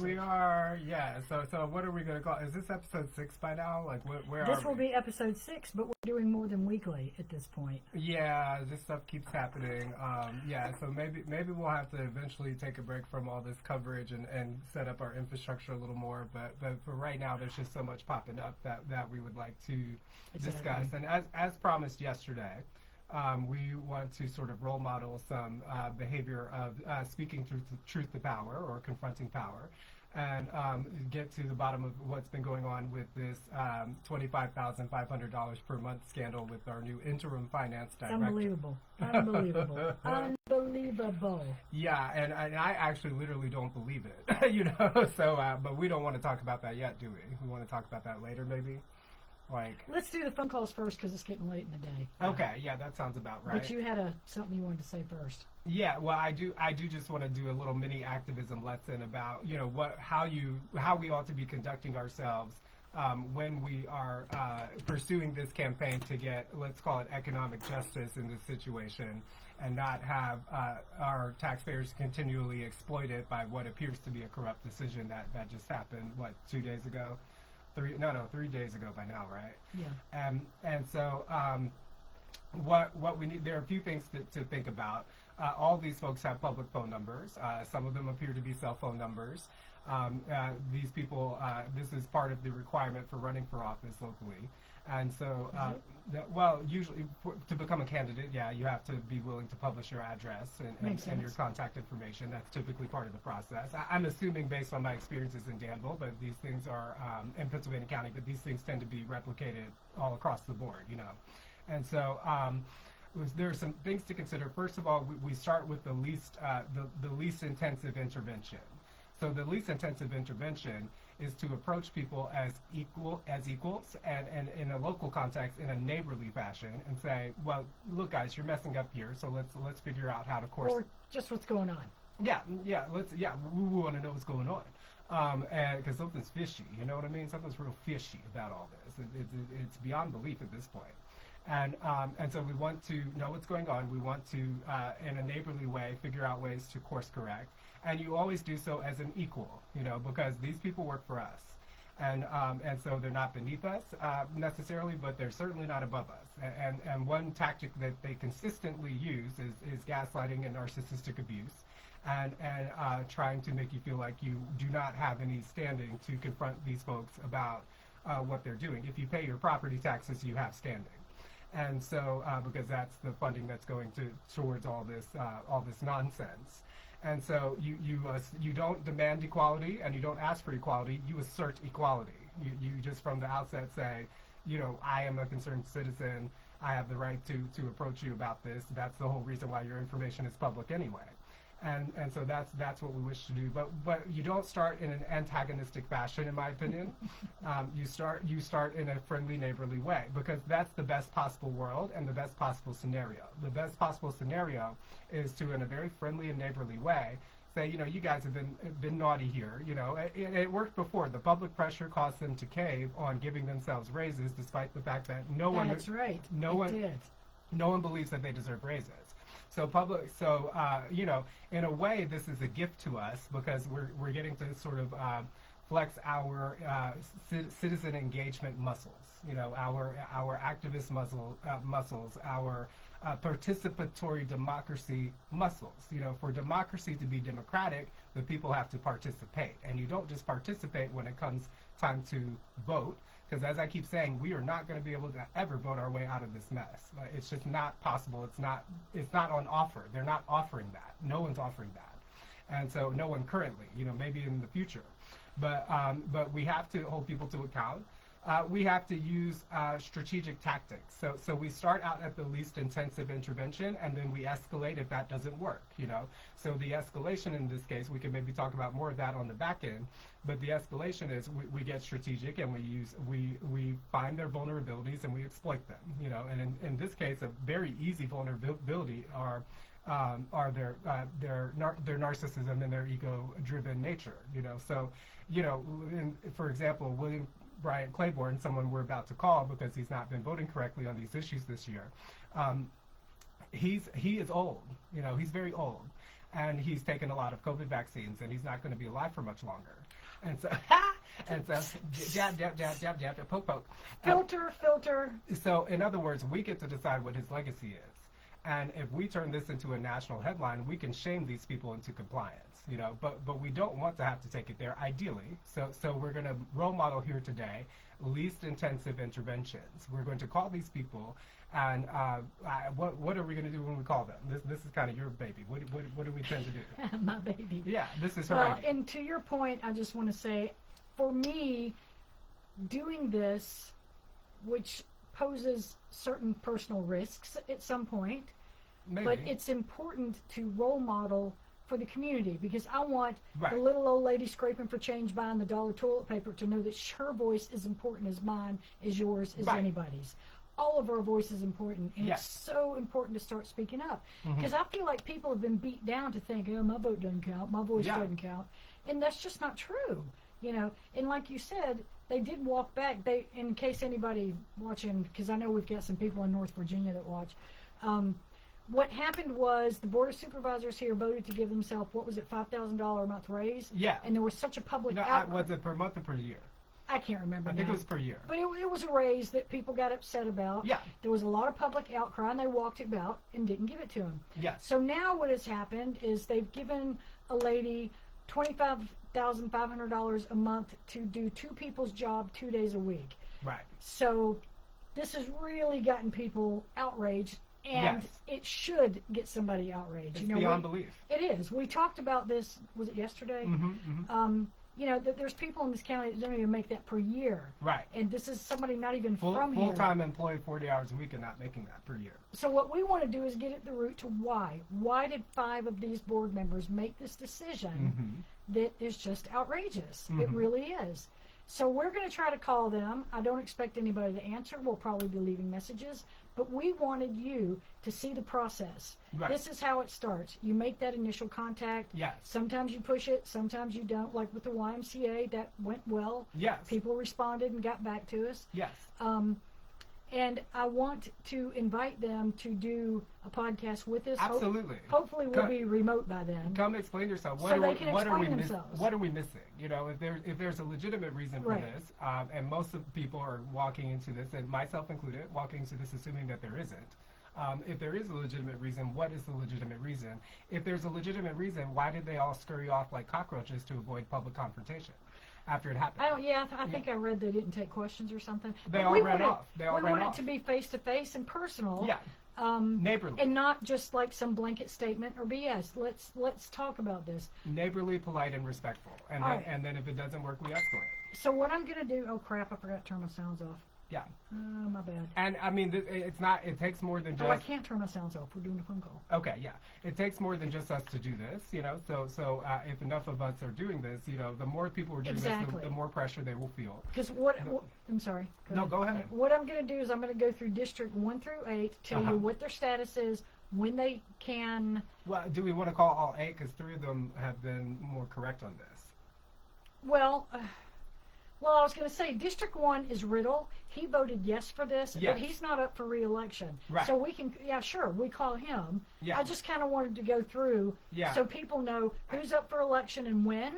we are. Yeah. So what are we going to call? Is this episode 6 by now? Like, where This are will we? be episode 6, but we're doing more than weekly at this point. Yeah, this stuff keeps happening. Yeah, so maybe we'll have to eventually take a break from all this coverage and set up our infrastructure a little more. But for right now, there's just so much popping up that we would like to discuss. And as promised yesterday, we want to sort of role model some behavior of speaking truth to power or confronting power, and get to the bottom of what's been going on with this $25,500 per month scandal with our new interim finance director. Unbelievable. Unbelievable. Unbelievable. Yeah, and I actually literally don't believe it, you know. So, but we don't want to talk about that yet, do we? We want to talk about that later, maybe. Like, let's do the phone calls first because it's getting late in the day. Okay, yeah, that sounds about right. But you had something you wanted to say first. Yeah, well, I do just want to do a little mini activism lesson about, you know, how we ought to be conducting ourselves when we are pursuing this campaign to get, let's call it, economic justice in this situation, and not have our taxpayers continually exploited by what appears to be a corrupt decision that just happened, 2 days ago? 3 days ago by now, right? Yeah. And so what we need, there are a few things to think about. All these folks have public phone numbers. Some of them appear to be cell phone numbers. These people, this is part of the requirement for running for office locally. And so, well, usually to become a candidate, yeah, you have to be willing to publish your address and your contact information. That's typically part of the process. I'm assuming based on my experiences in Danville, but these things are, in Pennsylvania County, but these things tend to be replicated all across the board, you know. And so there are some things to consider. First of all, we start with the least intensive intervention. So the least intensive intervention is to approach people as equals and in a local context, in a neighborly fashion, and say, well, look, guys, you're messing up here, so let's figure out how to course. Or just what's going on. Yeah, we want to know what's going on, and because something's fishy, you know what I mean? Something's real fishy about all this. It's beyond belief at this point. And so we want to know what's going on. We want to, in a neighborly way, figure out ways to course correct. And you always do so as an equal, you know, because these people work for us. And so they're not beneath us necessarily, but they're certainly not above us. And one tactic that they consistently use is gaslighting and narcissistic abuse, and trying to make you feel like you do not have any standing to confront these folks about what they're doing. If you pay your property taxes, you have standing. And so, because that's the funding that's going towards all this nonsense. And so you don't demand equality and you don't ask for equality, you assert equality. You just from the outset say, you know, I am a concerned citizen, I have the right to approach you about this. That's the whole reason why your information is public anyway. And so that's what we wish to do. But you don't start in an antagonistic fashion, in my opinion. You start in a friendly, neighborly way, because that's the best possible world and the best possible scenario. The best possible scenario is to, in a very friendly and neighborly way, say, you know, you guys have been naughty here. You know, it worked before. The public pressure caused them to cave on giving themselves raises, despite the fact that no one. That's right. No one believes that they deserve raises. So you know, in a way, this is a gift to us because we're getting to sort of flex our citizen engagement muscles. You know, our activist muscles, our participatory democracy muscles. You know, for democracy to be democratic, the people have to participate, and you don't just participate when it comes time to vote. Because as I keep saying, we are not going to be able to ever vote our way out of this mess. It's just not possible. It's not on offer. They're not offering that. No one's offering that. And so no one currently, you know, maybe in the future. But we have to hold people to account. We have to use strategic tactics. So we start out at the least intensive intervention, and then we escalate if that doesn't work, you know. So the escalation in this case, we can maybe talk about more of that on the back end, but the escalation is we get strategic and we find their vulnerabilities and we exploit them, you know. And in this case, a very easy vulnerability are their narcissism and their ego-driven nature, you know. So, you know, for example, William Bryant Clairborne, someone we're about to call because he's not been voting correctly on these issues this year. He is old, you know, he's very old. and he's taken a lot of COVID vaccines, and he's not going to be alive for much longer. And so, jab, jab, jab, jab, jab, poke, poke. Filter. So, in other words, we get to decide what his legacy is. And if we turn this into a national headline, we can shame these people into compliance, you know, but we don't want to have to take it there, ideally. So we're going to role model here today least intensive interventions. We're going to call these people, and what are we going to do when we call them? This is kind of your baby. What do we tend to do? My baby. Yeah, this is her Well, idea. and to your point, I just want to say, for me, doing this, which poses certain personal risks at some point, Maybe. but it's important to role model for the community, because I want Right. the little old lady scraping for change buying the dollar toilet paper to know that her voice is important as mine, as yours, as Right. anybody's. All of our voice is important, and Yes. it's so important to start speaking up, Mhm. because I feel like people have been beat down to think, oh, my vote doesn't count, my voice Yeah. doesn't count, and that's just not true, you know. And like you said, they did walk back. They, in case anybody watching, because I know we've got some people in North Virginia that watch, what happened was the Board of Supervisors here voted to give themselves, what was it, $5,000 a month raise? Yeah. And there was such a public No, outcry. was it per month or per year? I can't remember I now. think it was per year. But it was a raise that people got upset about. Yeah. There was a lot of public outcry, and they walked it out and didn't give it to him. Yes. So now what has happened is they've given a lady $25,500 a month to do two people's job 2 days a week. Right. So this has really gotten people outraged, and Yes. it should get somebody outraged. It's you know, beyond belief. it is. We talked about this, was it yesterday? Mm-hmm. You know, that there's people in this county that don't even make that per year. Right. And this is somebody not even from here. Full-time employee, 40 hours a week, and not making that per year. So what we want to do is get at the root to why. Why did 5 of these board members make this decision that is just outrageous? It really is. So we're going to try to call them. I don't expect anybody to answer. We'll probably be leaving messages. But we wanted you to see the process. Right. This is how it starts. You make that initial contact. Yes. Sometimes you push it. Sometimes you don't. Like with the YMCA, that went well. Yes. People responded and got back to us. Yes. And I want to invite them to do a podcast with us. Absolutely. Hopefully we'll be remote by then. Come explain yourself. So they can explain themselves. What are we missing? You know, if there's a legitimate reason for Right. this, and most of the people are walking into this, and myself included, walking into this assuming that there isn't. If there is a legitimate reason, what is the legitimate reason? If there's a legitimate reason, why did they all scurry off like cockroaches to avoid public confrontation after it happened? I think I read they didn't take questions or something. They But all we ran want it- off. They all we ran want off. it to be face to face and personal. Yeah. Neighborly. And not just like some blanket statement or BS. Let's talk about this. Neighborly, polite, and respectful. And All then, right. and then if it doesn't work, we escalate. So what I'm gonna do? Oh crap! I forgot to turn my sounds off. Yeah. Oh, my bad. And I mean, it's not. It takes more than just. Oh, I can't turn my sounds off. We're doing a phone call. Okay, yeah. It takes more than just us to do this, you know. So if enough of us are doing this, you know, the more people are doing Exactly. this, the more pressure they will feel. Because I'm sorry. No, go ahead. What I'm going to do is I'm going to go through District 1 through 8, tell you what their status is, when they can. Well, do we want to call all 8? Because 3 of them have been more correct on this. Well, I was going to say District 1 is Riddle. He voted yes for this, Yes. but he's not up for re-election. Right. So we can, yeah, sure, we call him. Yeah. I just kind of wanted to go through Yeah. so people know who's up for election and when,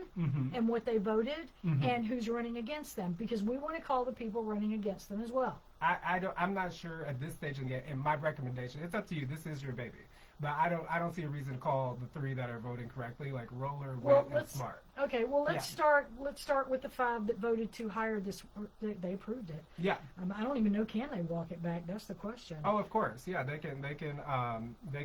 and what they voted, and who's running against them, because we want to call the people running against them as well. I'm not sure at this stage in my recommendation. It's up to you. This is your baby. But I don't see a reason to call the 3 that are voting correctly, like Roller, Well, Wet, and Smart. Okay, well, let's Yeah. start with the 5 that voted to hire this. They approved it. Yeah. I don't even know, can they walk it back? That's the question. Oh, of course. Yeah, they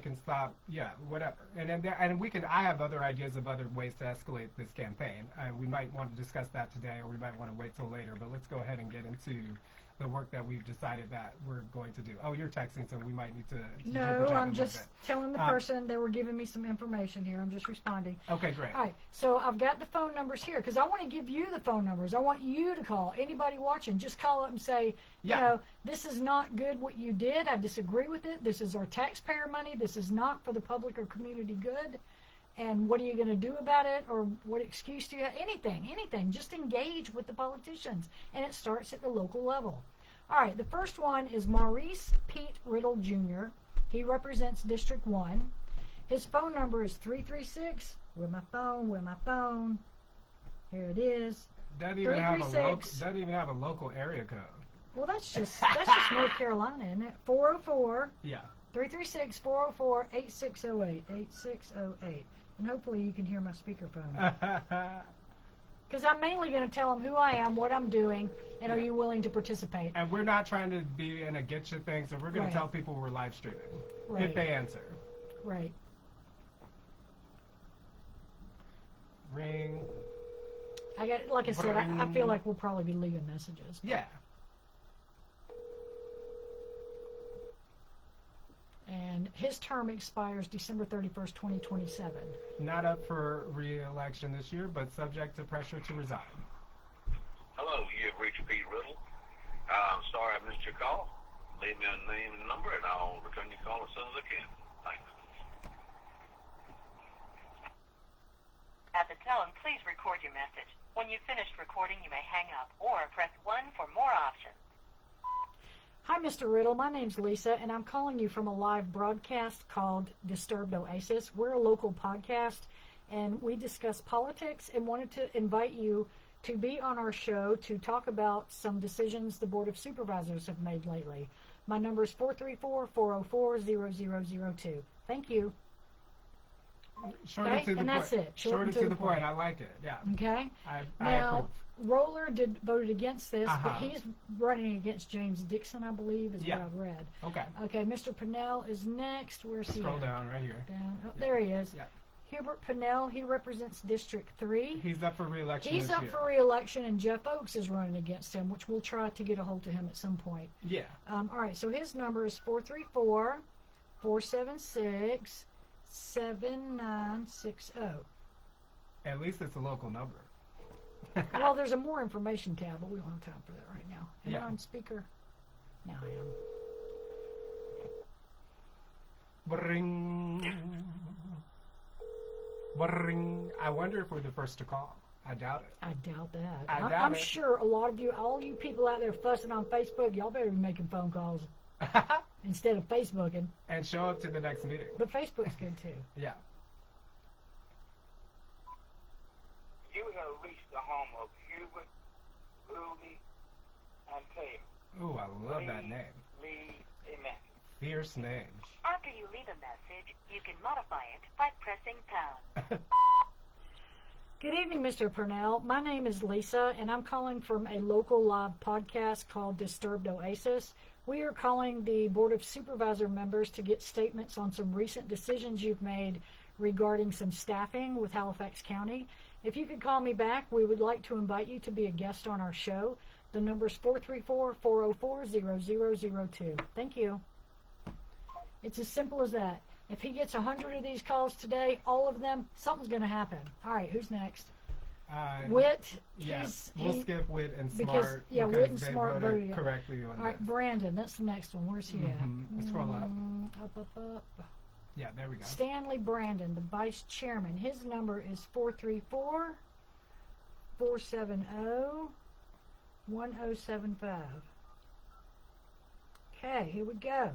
can stop. Yeah, whatever. And then and we can. I have other ideas of other ways to escalate this campaign. We might want to discuss that today, or we might want to wait till later. But let's go ahead and get into the work that we've decided that we're going to do. Oh, you're texting, so we might need to. No, interpret that a I'm little just bit. telling the person they were giving me some information here. I'm just responding. Okay, great. All right, so I've got the phone numbers here because I want to give you the phone numbers. I want you to call. Anybody watching, just call up and say, Yeah. you know, this is not good what you did. I disagree with it. This is our taxpayer money. This is not for the public or community good. And what are you going to do about it? Or what excuse do you have? Anything. Just engage with the politicians. And it starts at the local level. All right, the first one is Maurice Pete Riddle Jr. He represents District 1. His phone number is 336. With my phone. Here it is. Doesn't even have a local. 336. Doesn't even have a local area code. Well, that's just North Carolina, isn't it? 404. Yeah. 336-404-8608. 8608. And hopefully you can hear my speakerphone. Because I'm mainly going to tell them who I am, what I'm doing, and are you willing to participate? And we're not trying to be in a get you thing, so we're going Right. to tell people we're live streaming Right. if they answer. Right. Ring. Like I said, I feel like we'll probably be leaving messages. Yeah. And his term expires December 31st, 2027. Not up for re-election this year, but subject to pressure to resign. Hello, you have reached Pete Riddle. Sorry I missed your call. Leave me a name and number, and I'll return your call as soon as I can. Thanks. At the tone, please record your message. When you've finished recording, you may hang up or press 1 for more options. Hi, Mr. Riddle. My name's Lisa, and I'm calling you from a live broadcast called Disturbed Oasis. We're a local podcast, and we discuss politics and wanted to invite you to be on our show to talk about some decisions the Board of Supervisors have made lately. My number is 434-404-0002. Thank you. Short Okay, and to the and point. that's it. Short and to the point. I like it. Yeah. Okay? I Now, approve. Roller voted against this, but Uh-huh. he's running against James Dixon, I believe, is Yeah. what I've read. Okay. Okay, Mr. Pinnell is next. Where's he Scroll at? down right here. Down. Oh, there he is. Yeah. Hubert Pinnell, he represents District 3. He's up for re-election He's this up year. for re-election, and Jeff Oakes is running against him, which we'll try to get a hold of him at some point. Yeah. All right, so his number is 434-476-7960. At least it's a local number. Well, there's a more information tab, but we don't have time for that right now. Am I Yeah. on speaker? Now I am. Bring. Bring. I wonder if we're the first to call. I doubt it. I doubt that. I doubt I'm it. sure a lot of you, all you people out there fussing on Facebook, y'all better be making phone calls instead of Facebooking. And show up to the next meeting. But Facebook's good too. Yeah. You have reached the home of Hubert, Rudy, and Taylor. Ooh, I love that name. Leave a message. Fierce name. After you leave a message, you can modify it by pressing pound. Good evening, Mr. Purnell. My name is Lisa, and I'm calling from a local live podcast called Disturbed Oasis. We are calling the Board of Supervisor members to get statements on some recent decisions you've made regarding some staffing with Halifax County. If you could call me back, we would like to invite you to be a guest on our show. The number is 434-404-0002. Thank you. It's as simple as that. If he gets 100 of these calls today, all of them, something's going to happen. All right, who's next? Wit. Yeah. he's- We'll he- skip Wit and because- Smart. yeah, because Wit and they Smart voted voted. correctly on All right, this. Brandon, that's the next one. Where's he at? Scroll up. Up. Yeah, there we go. Stanley Brandon, the vice chairman. His number is 434-470-1075. Okay, here we go.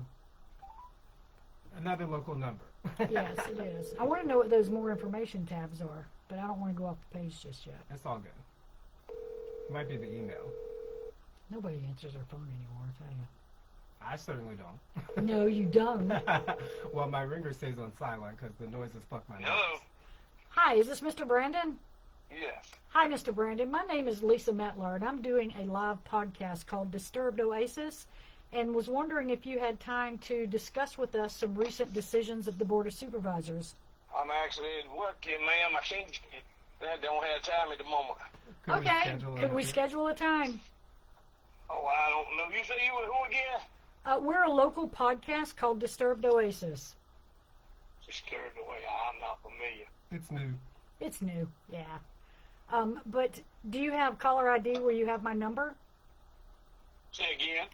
Another local number. Yes, it is. I want to know what those more information tabs are, but I don't want to go off the page just yet. That's all good. Might be the email. Nobody answers their phone anymore, I tell you. I certainly don't. No, you don't. Well, my ringer stays on silent because the noises fuck my Hello. nose. Hi, is this Mr. Brandon? Yes. Hi, Mr. Brandon. My name is Lisa Metlar, and I'm doing a live podcast called Disturbed Oasis, and was wondering if you had time to discuss with us some recent decisions of the Board of Supervisors. I'm actually at work here, ma'am. I can't. I don't have time at the moment. Could we schedule a time? Oh, I don't know. You say you were who again? We're a local podcast called Disturbed Oasis. Disturbed away. I'm not familiar. It's new. It's new, yeah. But do you have caller ID where you have my number? Say again?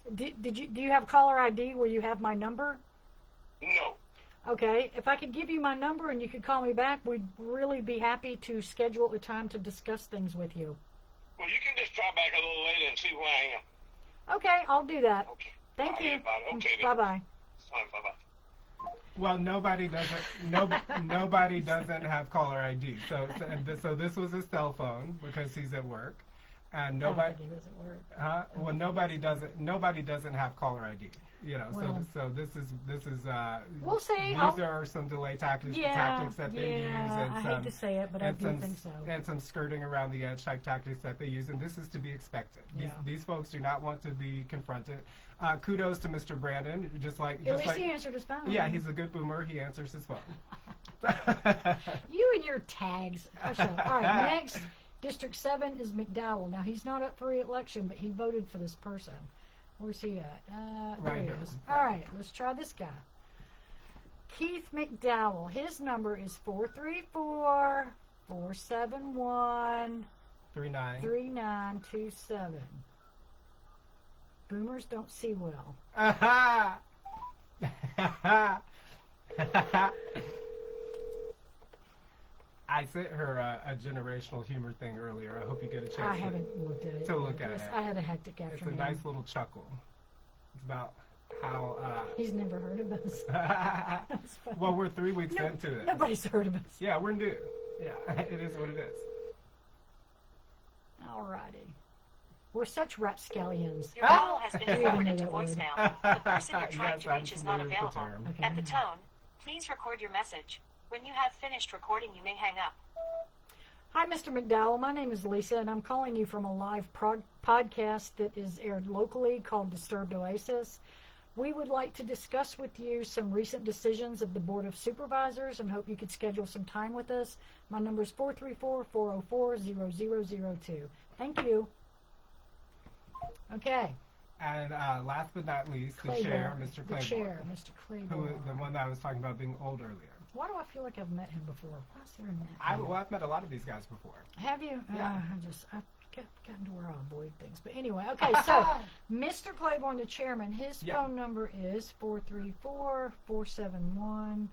Do you have caller ID where you have my number? No. Okay, if I could give you my number and you could call me back, we'd really be happy to schedule a time to discuss things with you. Well, you can just try back a little later and see where I am. Okay, I'll do that. Okay. Thank I'll you. hear about it. Okay, then. Bye-bye. All right, bye-bye. Well, nobody doesn't. Nobody doesn't have caller ID. So this was his cell phone because he's at work, and nobody. He doesn't work. Well, nobody doesn't have caller ID. You know, Well, so this is We'll see. These are some delay tactics that they use, and I some, hate to say it, but I and do some think so. and some skirting around the edge type tactics that they use, and this is to be expected. Yeah. These folks do not want to be confronted. Kudos to Mr. Brandon, just like At least he answered his phone. yeah, he's a good boomer. He answers his phone. You and your tags. Oh, shut up. All right, next, District 7 is McDowell. Now, he's not up for re-election, but he voted for this person. Where's he at? There Right he here. is. All right, let's try this guy. Keith McDowell. His number is 434-471-3927. 39. Boomers don't see well. I sent her a generational humor thing earlier. I hope you get a chance I haven't looked at it. to look at it. I had a hectic It's a afternoon. nice little chuckle. It's about how. He's never heard of us. That's funny. Well, we're 3 weeks into it. Nobody's heard of us. Yeah, we're new. Yeah, it is what it is. All righty. We're such rapscallions. Your call has been I didn't forwarded know to that word. voicemail. The person you're trying Yes, to I'm reach is not familiar with the available. term. Okay. At the tone, please record your message. When you have finished recording, you may hang up. Hi, Mr. McDowell. My name is Lisa, and I'm calling you from a live podcast that is aired locally called Disturbed Oasis. We would like to discuss with you some recent decisions of the Board of Supervisors and hope you could schedule some time with us. My number is 434-404-0002. Thank you. Okay. And last but not least, the chair, Claiborne. Mr. The Claiborne, chair, Mr. who Claiborne. the one that I was talking about being old earlier. Why do I feel like I've met him before? Why is there a name? I've met a lot of these guys before. Have you? Yeah. I've gotten to where I avoid things. But anyway, okay, so Mr. Claiborne, the chairman, his Yeah. phone number is 434-471-3781.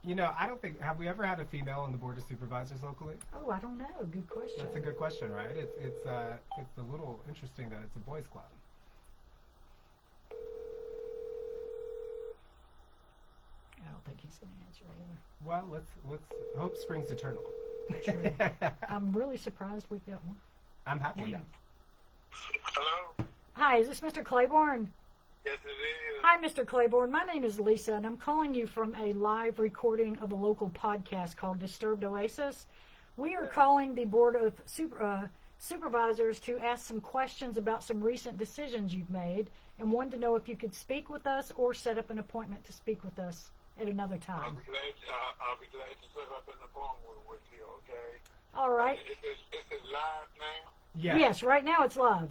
You know, I don't think, have we ever had a female on the Board of Supervisors locally? Oh, I don't know. Good question. That's a good question, right? It's a little interesting that it's a boys' club. I don't think he's going to answer either. Well, let's hope springs eternal. True. I'm really surprised we got one. I'm happy. Yeah. Hello? Hi, is this Mr. Claiborne? Yes, it is. Hi, Mr. Claiborne. My name is Lisa, and I'm calling you from a live recording of a local podcast called Disturbed Oasis. We are calling the Board of Supervisors to ask some questions about some recent decisions you've made and wanted to know if you could speak with us or set up an appointment to speak with us at another I'll time. be glad to set up an appointment with you, okay? All right. Is it live now? Yeah. Yes, right now it's live.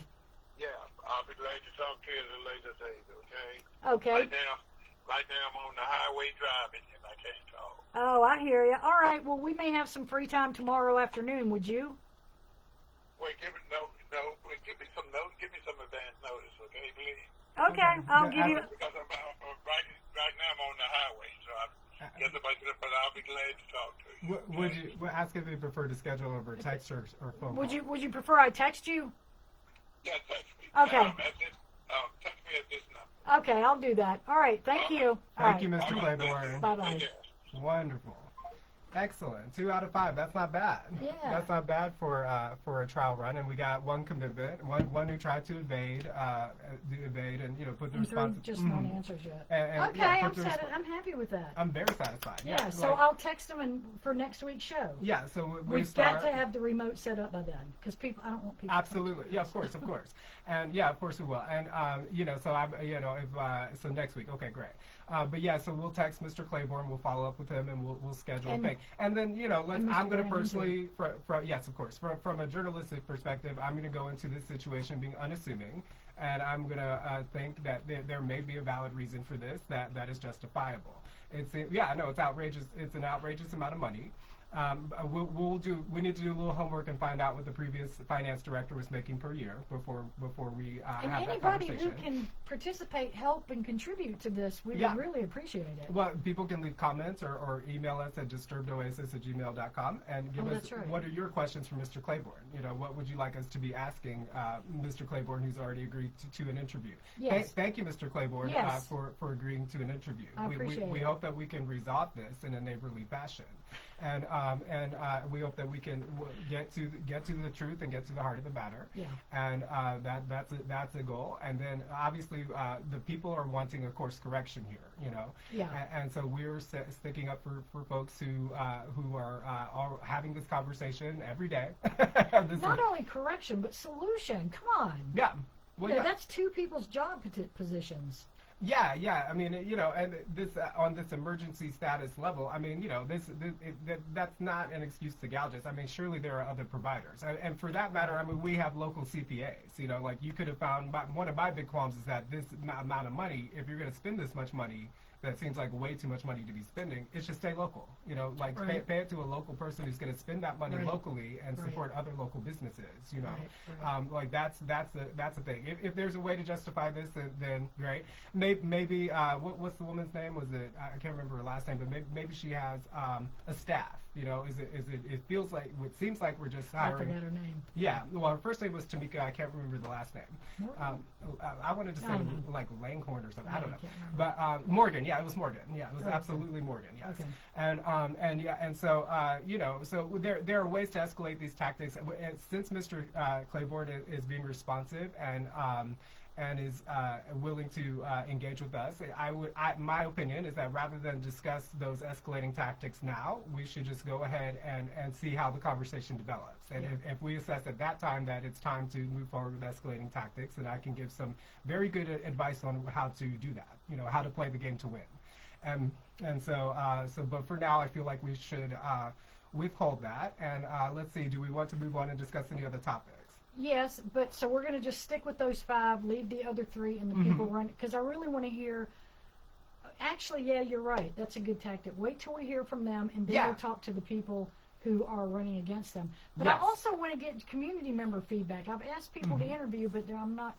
Yeah, I'll be glad to talk to you at a later date, okay? Okay. Right now I'm on the highway driving and I can't talk. Oh, I hear you. All right. Well, we may have some free time tomorrow afternoon. Would you? Wait, give me some notice. Give me some advance notice, okay, please? Okay. I'll give you. Because I'm right now I'm on the highway, so I guess but I'll be glad to talk to you. Would you ask if you prefer to schedule over text or phone Would call? you prefer I text you? Yeah, text me. Okay. Text me at this number. Okay, I'll do that. All right. Thank you. Thank you, Mr. Claiborne. Bye-bye. Yes. Wonderful. Excellent. 2 out of 5. That's not bad. Yeah. That's not bad for a trial run. And we got one commitment, one who tried to evade, and put the And three response. just non-answers yet. And, Okay, yeah, I'm put the I'm happy with that. I'm very satisfied. Yeah, so like- I'll text them for next week's show. Yeah, so we We've start. got to have the remote set up by then because I don't want people. Absolutely. Yeah, of course. And yeah, of course we will. And so I'm, so next week. Okay, great. But yeah, so we'll text Mr. Claiborne. We'll follow up with him, and we'll schedule a And- thing. And then and Mr. I'm going to Brandon, personally, yes, of course, from a journalistic perspective, I'm going to go into this situation being unassuming, and I'm going to think that there may be a valid reason for this that is justifiable. It's outrageous. It's an outrageous amount of money. We need to do a little homework and find out what the previous finance director was making per year before we And have that anybody conversation. who can participate, help, and contribute to this, we Yeah. would really appreciate it. Well, people can leave comments or email us at disturbedoasis@gmail.com and give us that's right. what are your questions for Mr. Clairborne. What would you like us to be asking Mr. Clairborne, who's already agreed to an interview. Yes. Thank you, Mr. Clairborne, Yes. for agreeing to an interview. I appreciate we it. hope that we can resolve this in a neighborly fashion, and we hope that we can get to the truth and get to the heart of the matter. Yeah. And that's a goal. And then obviously the people are wanting a course correction here. Yeah. And so we're sticking up for folks who are having this conversation every day. Not only correction, but solution. Come on. Yeah. Well, Yeah, yeah. that's two people's job positions. Yeah. I mean, and this on this emergency status level. I mean, that's not an excuse to gouge us. I mean, surely there are other providers, and for that matter, I mean, we have local CPAs. Like you could have found. One of my big qualms is that this amount of money, if you're going to spend this much money, that seems like way too much money to be spending. It should stay local. Like Right. pay it to a local person who's going to spend that money Right. locally and Right. support other local businesses. Right. Like that's the thing. If there's a way to justify this, then great. Maybe what's the woman's name? Was it I can't remember her last name, but maybe she has a staff. It feels like it seems like we're just I hiring. forgot her name. Yeah, well, her first name was Tamika. I can't remember the last name. I wanted to say I don't know. like Langhorn or something. I don't know. can't remember. But Morgan, yeah, it was Morgan. Yeah, it was Okay. absolutely Morgan. Yes. Okay. And so so there are ways to escalate these tactics. And since Mr. Clairborne is being responsive and is willing to engage with us, my opinion is that rather than discuss those escalating tactics now, we should just go ahead and see how the conversation develops. And if we assess at that time that it's time to move forward with escalating tactics, then I can give some very good advice on how to do that, how to play the game to win. But for now, I feel like we should withhold that. And let's see, do we want to move on and discuss any other topics? Yes, but so we're going to just stick with those 5, leave the other 3, and the people run, because I really want to hear. Actually, yeah, you're right. That's a good tactic. Wait till we hear from them, and then Yeah. we'll talk to the people who are running against them. But Yes. I also want to get community member feedback. I've asked people to interview, but I'm not.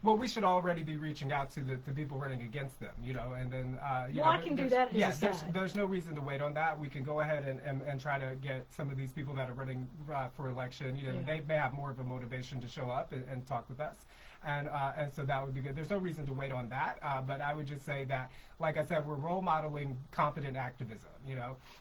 Well, we should already be reaching out to the people running against them, and then I can do that as a Yes, side. there's no reason to wait on that. We can go ahead and try to get some of these people that are running for election. Yeah. They may have more of a motivation to show up and talk with us, and so that would be good. There's no reason to wait on that, but I would just say that, like I said, we're role modeling competent activism.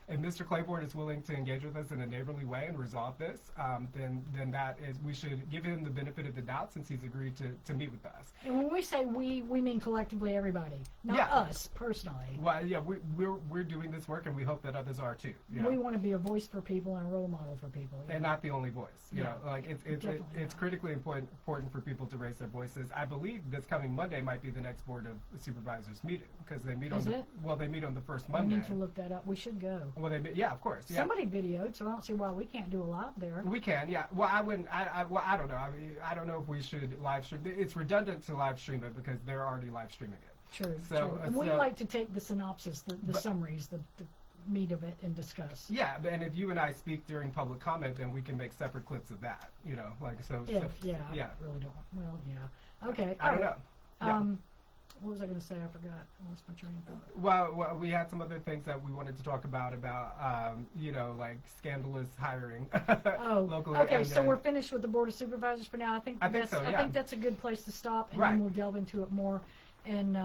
If Mr. Clairborne is willing to engage with us in a neighborly way and resolve this, then that is, we should give him the benefit of the doubt since he's agreed to meet with us. And when we say we mean collectively everybody, not Yeah. us personally. Well, yeah, we're doing this work, and we hope that others are too. We want to be a voice for people and a role model for people. And not the only voice. Like Definitely it's not. critically important for people to raise their voices. I believe this coming Monday might be the next Board of Supervisors meeting because they meet Is on it? they meet on the first We Monday. need to look that up. We should go. Well, yeah, of course. Yeah. Somebody videoed, so I don't see why we can't do a live there. We can, yeah. Well, I wouldn't. I don't know. I mean, I don't know if we should live stream. It's redundant to live stream it because they're already live streaming it. True. So, And we so- like to take the synopsis, the summaries, the meat of it, and discuss. Yeah, and if you and I speak during public comment, then we can make separate clips of that. Like so. Yeah, so yeah. yeah. I really don't. Well, yeah. Okay. I don't all know. right. What was I going to say? I forgot. I lost my train of thought. Well, we had some other things that we wanted to talk about like scandalous hiring. Oh, locally. okay. and So then- we're finished with the Board of Supervisors for now. I think think so, I yeah. think that's a good place to stop, and Right. then we'll delve into it more. And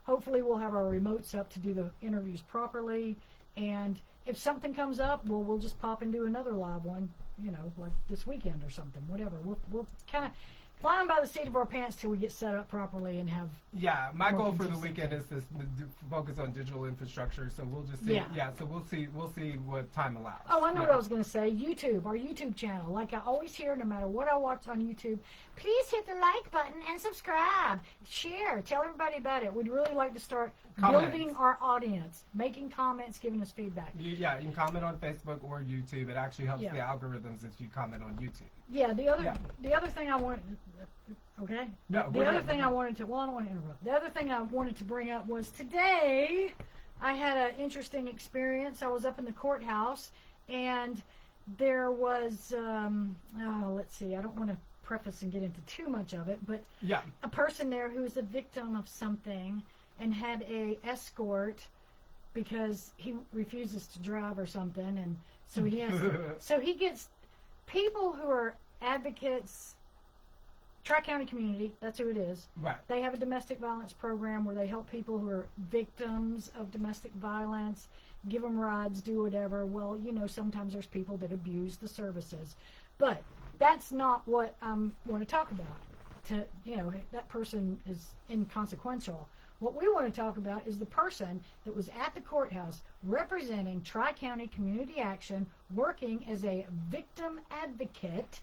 hopefully, we'll have our remotes up to do the interviews properly. And if something comes up, we'll just pop and do another live one. Like this weekend or something. Whatever. We'll kind of flying by the seat of our pants till we get set up properly and have. Yeah, my more goal for the consistent. weekend is to focus on digital infrastructure. So we'll just see. Yeah. So we'll see what time allows. Oh, I know Yeah. what I was going to say. YouTube, our YouTube channel. Like I always hear, no matter what I watch on YouTube, please hit the like button and subscribe. Share. Tell everybody about it. We'd really like to start Comments. building our audience, making comments, giving us feedback. You can comment on Facebook or YouTube. It actually helps Yeah. the algorithms if you comment on YouTube. Yeah, the other Yeah. thing I want. Okay. No, The go other ahead. thing I wanted to. Well, I don't want to interrupt. The other thing I wanted to bring up was today I had an interesting experience. I was up in the courthouse and there was, let's see, I don't want to preface and get into too much of it, but Yeah. a person there who was a victim of something and had a escort because he refuses to drive or something, and so he has so he gets people who are advocates. Tri-County Community, that's who it is. Right. They have a domestic violence program where they help people who are victims of domestic violence, give them rides, do whatever. Well, you know, sometimes there's people that abuse the services. But that's not what I want to talk about. That person is inconsequential. What we want to talk about is the person that was at the courthouse representing Tri-County Community Action, working as a victim advocate,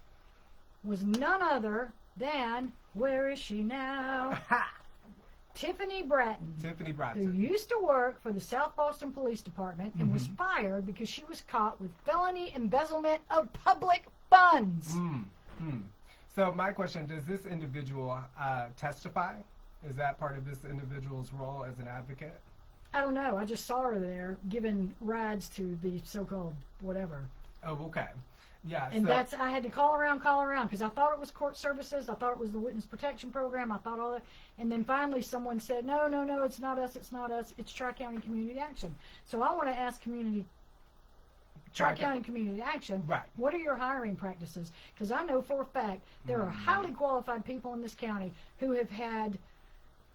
was none other than, where is she now? Tiffany Bratton. Tiffany Who Bratton. used to work for the South Boston Police Department and was fired because she was caught with felony embezzlement of public funds. So my question, does this individual testify? Is that part of this individual's role as an advocate? I don't know. I just saw her there giving rides to the so-called whatever. Oh, okay. Yeah. And so, I had to call around because I thought it was court services. I thought it was the witness protection program. I thought all that. And then finally someone said, no, it's not us. It's not us. It's Tri-County Community Action. So I want to ask Tri-County Community Action, Right. what are your hiring practices? Because I know for a fact there are highly qualified people in this county who have had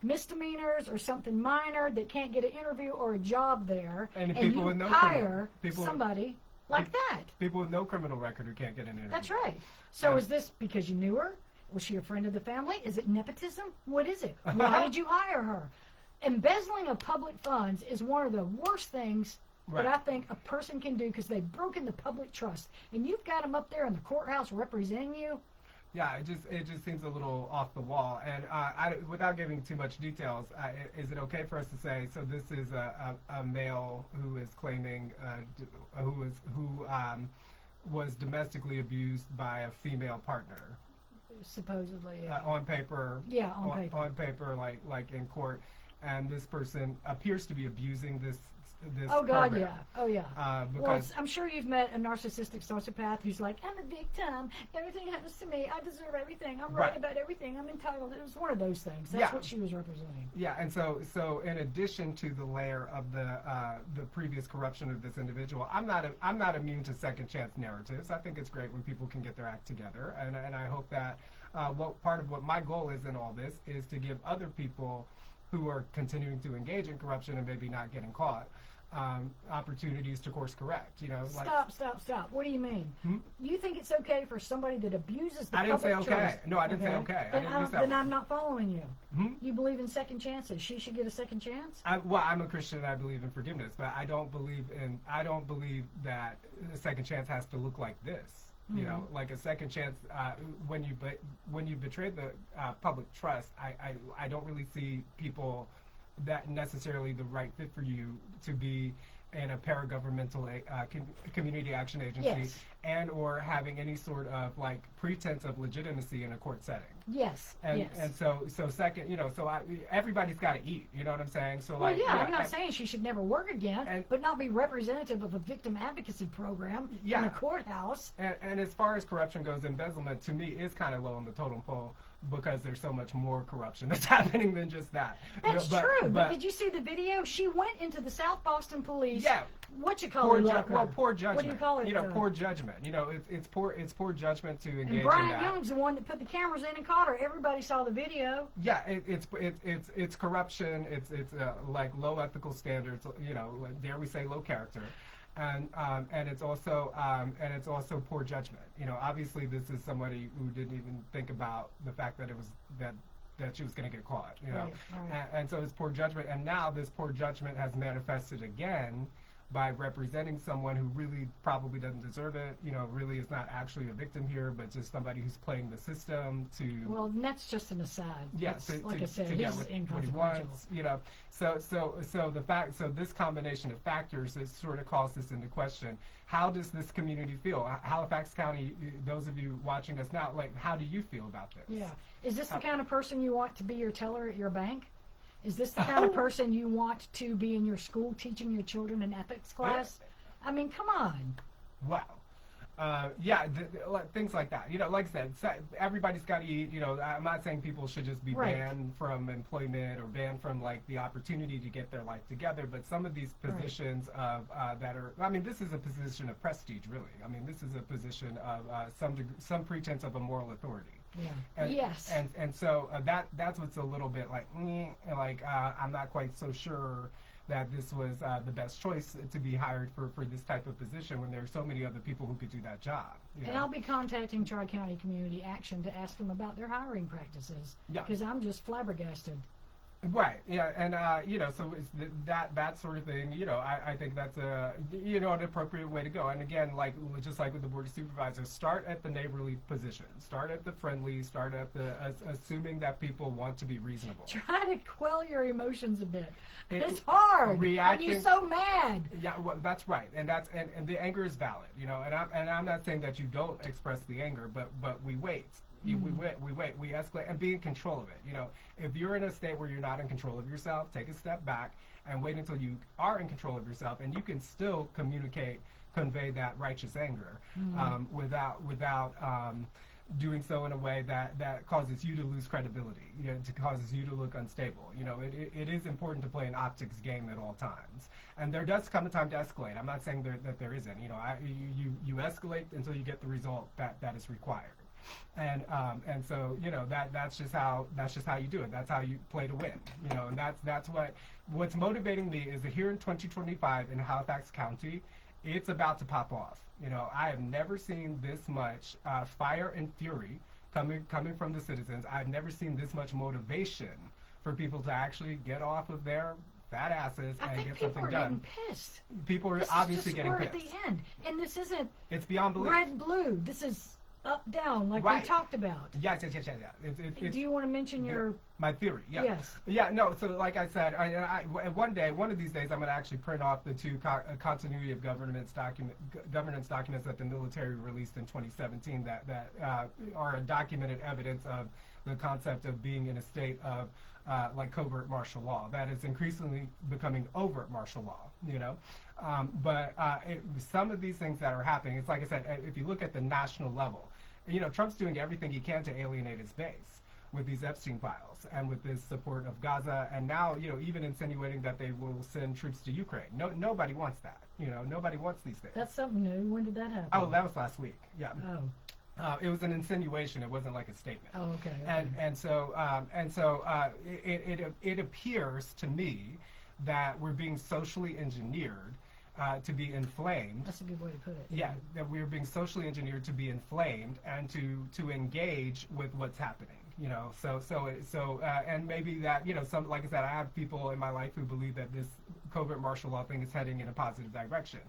misdemeanors or something minor that can't get an interview or a job there, And people you with no hire people- somebody like that. people with no criminal record who can't get an interview. That's right. So is this because you knew her? Was she a friend of the family? Is it nepotism? What is it? Why did you hire her? Embezzling of public funds is one of the worst things that I think a person can do because they've broken the public trust. And you've got them up there in the courthouse representing you. Yeah, it just seems a little off the wall. And without giving too much details, is it okay for us to say, so this is a male who is claiming who was domestically abused by a female partner? Supposedly. On paper. Yeah, on paper. On paper, like in court, and this person appears to be abusing this. Oh God, program. yeah. Oh yeah. Well, Because I'm sure you've met a narcissistic sociopath who's like, I'm a victim. Everything happens to me. I deserve everything. I'm right about everything. I'm entitled. It was one of those things. That's what she was representing. yeah, and so in addition to the layer of the previous corruption of this individual, I'm not immune to second chance narratives. I think it's great when people can get their act together, and I hope that part of what my goal is in all this is to give other people who are continuing to engage in corruption and maybe not getting caught opportunities to course correct. Stop. What do you mean? You think it's okay for somebody that abuses the I didn't say public okay. trust? No, I didn't say okay. I didn't use that Then word. I'm not following you. You believe in second chances. She should get a second chance? I'm a Christian and I believe in forgiveness, but I don't believe that a second chance has to look like this. You know, like a second chance when you betray the public trust. I don't really see people that necessarily the right fit for you to be in a paragovernmental community action agency and or having any sort of like pretense of legitimacy in a court setting. Yes. And so second, everybody's got to eat. You know what I'm saying? So Well, I'm not saying she should never work again, but not be representative of a victim advocacy program in a courthouse. And as far as corruption goes, embezzlement to me is kind of low on the totem pole because there's so much more corruption that's happening than just that. That's true. But did you see the video? She went into the South Boston Police. Yeah. What you call it? Poor judgment. What do you call it? Poor judgment. It's poor judgment to engage and Brian in that. Young's the one that put the cameras in and caught her. Everybody saw the video. Yeah, it's corruption. It's like low ethical standards. Like, dare we say low character, and it's also poor judgment. Obviously this is somebody who didn't even think about the fact that it was that she was going to get caught. Right. And so it's poor judgment. And now this poor judgment has manifested again by representing someone who really probably doesn't deserve it, really is not actually a victim here, but just somebody who's playing the system to... Well, and that's just an aside. Yeah, like I said, to get he's what he inconsequential. wants, So this combination of factors that sort of calls this into question. How does this community feel? Halifax County, those of you watching us now, like, how do you feel about this? Yeah. Is this the kind of person you want to be your teller at your bank? Is this the kind of person you want to be in your school teaching your children an ethics class? I mean, come on. Wow. Yeah, things like that. You know, like I said, everybody's got to eat. You know, I'm not saying people should just be Right. banned from employment or banned from like the opportunity to get their life together. But some of these positions of that are, I mean, this is a position of prestige, really. I mean, this is a position of some pretense of a moral authority. Yeah. And, Yes. And so that's what's a little bit like, I'm not quite so sure that this was the best choice to be hired for this type of position when there are so many other people who could do that job. You And know? I'll be contacting Tri-County Community Action to ask them about their hiring practices. Yeah. Because I'm just flabbergasted. Right. Yeah. And you know, so it's that sort of thing. You know, I think that's an appropriate way to go. And again, just like with the Board of Supervisors, start at the neighborly position, start at the friendly, start at the assuming that people want to be reasonable. Try to quell your emotions a bit. It- It's hard. reacting- Are you so mad? Yeah, well, that's right, and the anger is valid, you know. And I'm not saying that you don't express the anger, but we wait. We wait, we escalate, and be in control of it. You know, if you're in a state where you're not in control of yourself, take a step back and wait until you are in control of yourself, and you can still convey that righteous anger without doing so in a way that causes you to lose credibility, you know, causes you to look unstable. You know, it is important to play an optics game at all times, and there does come a time to escalate. I'm not saying that there isn't. You know, you escalate until you get the result that is required. And so, you know, that's just how you do it. That's how you play to win. You know, and that's what's motivating me is that here in 2025 in Halifax County, it's about to pop off. You know, I have never seen this much fire and fury coming from the citizens. I've never seen this much motivation for people to actually get off of their fat asses I and think get people something are done. getting pissed. People are This obviously is just getting we're pissed. at the end. And this isn't It's beyond belief. red, blue. This is up, down, like Right. we talked about. Yes. Do you want to mention your... My theory, yeah. Yes. Yeah, no, so like I said, one of these days, I'm going to actually print off the two continuity of governance documents that the military released in 2017 that are documented evidence of the concept of being in a state of like covert martial law. That is increasingly becoming overt martial law, you know. But some of these things that are happening, it's like I said, if you look at the national level, you know, Trump's doing everything he can to alienate his base with these Epstein files and with this support of Gaza, and now, you know, even insinuating that they will send troops to Ukraine. Nobody wants that. You know, nobody wants these things. That's something new. When did that happen? Oh, that was last week. Yeah. Oh. It was an insinuation. It wasn't like a statement. Oh, okay. And so it appears to me that we're being socially engineered to be inflamed. That's a good way to put it. Yeah, that we're being socially engineered to be inflamed and to engage with what's happening. You know, and maybe that, you know, some, like I said, I have people in my life who believe that this covert martial law thing is heading in a positive direction.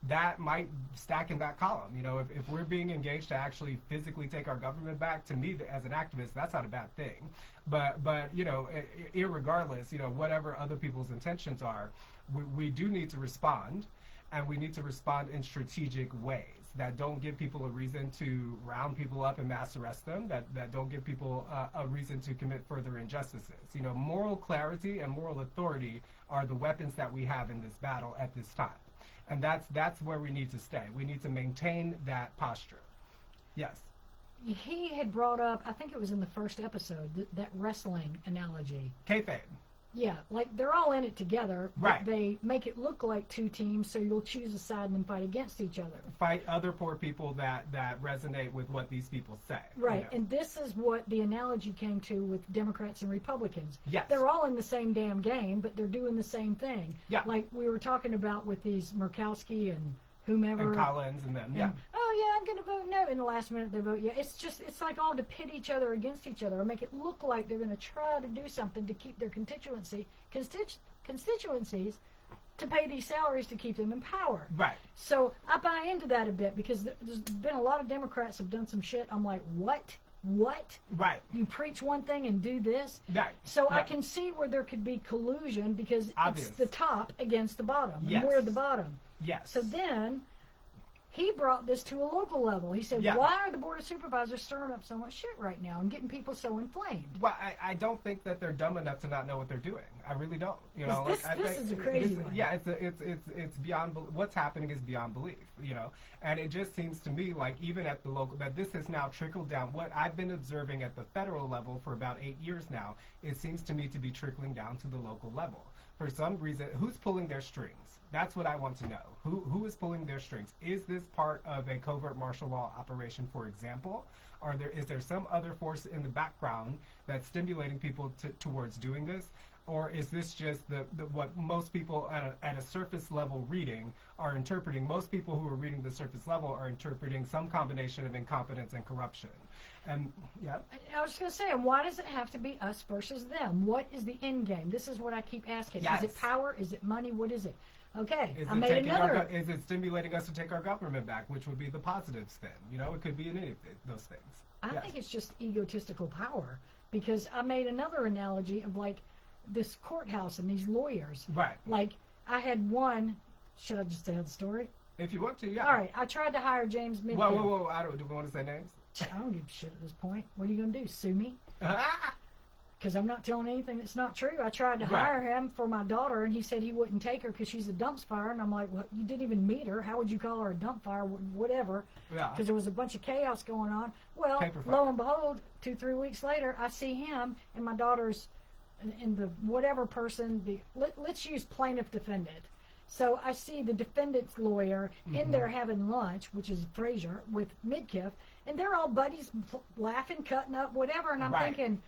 That might stack in that column. You know, if we're being engaged to actually physically take our government back, to me as an activist, that's not a bad thing. But you know, irregardless, you know, whatever other people's intentions are, we do need to respond, and we need to respond in strategic ways that don't give people a reason to round people up and mass arrest them, that don't give people a reason to commit further injustices. You know, moral clarity and moral authority are the weapons that we have in this battle at this time. And that's where we need to stay. We need to maintain that posture. Yes. He had brought up, I think it was in the first episode, that wrestling analogy. Kayfabe. Yeah, like they're all in it together, but Right. they make it look like two teams, so you'll choose a side and then fight against each other. Fight other poor people that resonate with what these people say. Right, You know? and this is what the analogy came to with Democrats and Republicans. Yes. They're all in the same damn game, but they're doing the same thing. Yeah. Like we were talking about with these Murkowski and whomever. And Collins and them, yeah. And, oh yeah, I'm gonna vote no. In the last minute they vote yeah. It's like all to pit each other against each other or make it look like they're gonna try to do something to keep their constituencies to pay these salaries to keep them in power. Right. So I buy into that a bit because there's been a lot of Democrats have done some shit. I'm like, what? Right. You preach one thing and do this? Right. So I Right. can see where there could be collusion because Obvious. it's the top against the bottom. Yes. And we're the bottom. Yes. So then he brought this to a local level. He said, Yeah. why are the Board of Supervisors stirring up so much shit right now and getting people so inflamed? Well, I don't think that they're dumb enough to not know what they're doing. I really don't. You know, This I think is a crazy one. Yeah, it's beyond what's happening is beyond belief. You know, and it just seems to me like even at the local that this has now trickled down. What I've been observing at the federal level for about 8 years now, it seems to me to be trickling down to the local level. For some reason, who's pulling their strings? That's what I want to know. Who is pulling their strings? Is this part of a covert martial law operation, for example? Is there some other force in the background that's stimulating people towards doing this? Or is this just what most people at a surface level reading are interpreting? Most people who are reading the surface level are interpreting some combination of incompetence and corruption. And yeah. I was going to say, and why does it have to be us versus them? What is the end game? This is what I keep asking. Yes. Is it power? Is it money? What is it? Okay, Is I it made taking another. is it stimulating us to take our government back, which would be the positive spin? You know, it could be in any of those things. I Yes. think it's just egotistical power, because I made another analogy of like this courthouse and these lawyers. Right. Like I had one. Should I just tell the story? If you want to, yeah. All right. I tried to hire James Midfield. Whoa! Do we want to say names? I don't give a shit at this point. What are you gonna do? Sue me? Because I'm not telling anything that's not true. I tried to Right. hire him for my daughter, and he said he wouldn't take her because she's a dump fire. And I'm like, well, you didn't even meet her. How would you call her a dump fire? Whatever. Yeah. Because there was a bunch of chaos going on. Well, Paper fire. lo and behold, 2-3 weeks later, I see him and my daughter's and the whatever person. Let's use plaintiff defendant. So I see the defendant's lawyer in there having lunch, which is Frazier, with Midkiff, and they're all buddies, laughing, cutting up, whatever. And I'm Right. thinking,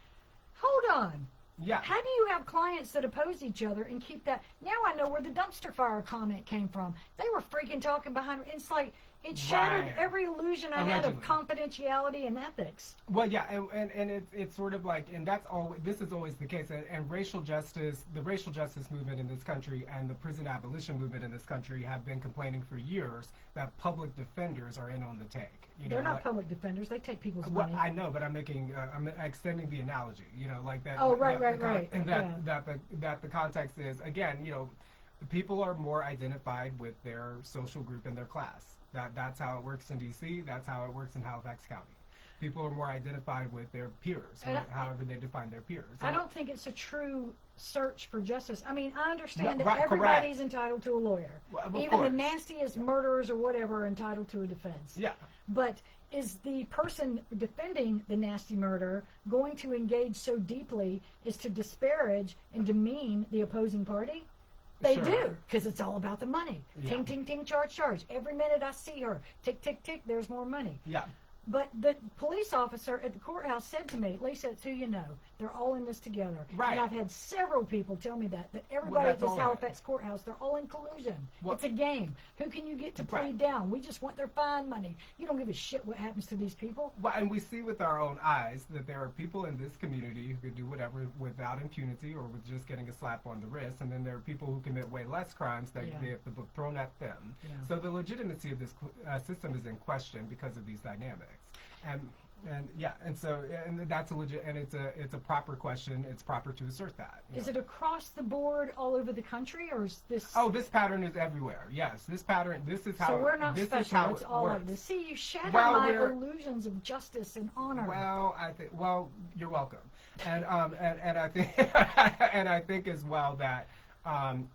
hold on. Yeah. How do you have clients that oppose each other and keep that? Now I know where the dumpster fire comment came from. They were freaking talking behind. It's like it shattered Right. every illusion I had of confidentiality and ethics. Well, yeah, and it's sort of like, and that's always, this is always the case, and racial justice, the racial justice movement in this country and the prison abolition movement in this country have been complaining for years that public defenders are in on the take. You know, They're not like, public defenders. They take people's well, money. I know, but I'm extending the analogy. You know, like that. Oh, right, that the right. And Yeah. that the context is, again, you know, people are more identified with their social group and their class. That's how it works in D.C. That's how it works in Halifax County. People are more identified with their peers, And however they define their peers. I don't think it's a true search for justice. I mean, I understand No, that right, everybody's entitled to a lawyer. Well, of Even course. the nastiest murderers or whatever are entitled to a defense. Yeah. But is the person defending the nasty murderer going to engage so deeply as to disparage and demean the opposing party? They Sure. do, because it's all about the money. Yeah. Ting, ting, ting, charge, charge. Every minute I see her, tick, tick, tick, there's more money. Yeah. But the police officer at the courthouse said to me, Lisa, it's who you know. They're all in this together. Right. And I've had several people tell me that everybody that's at this all right. Halifax courthouse, they're all in collusion. Well- It's a game. Who can you get to plead Right. down? We just want their fine money. You don't give a shit what happens to these people. Well, and we see with our own eyes that there are people in this community who could do whatever without impunity or with just getting a slap on the wrist, and then there are people who commit way less crimes that Yeah. they have the book thrown at them. Yeah. So the legitimacy of this system is in question because of these dynamics. And that's a legit, and it's a proper question. It's proper to assert that. you Is know. it across the board all over the country, or is this... Oh, this pattern is everywhere. Yes, this pattern. This is how. so we're not this special. Is how It's it all works. like this. See, you shatter Well, my we're- illusions of justice and honor. Well, you're welcome, and I think and I think as well that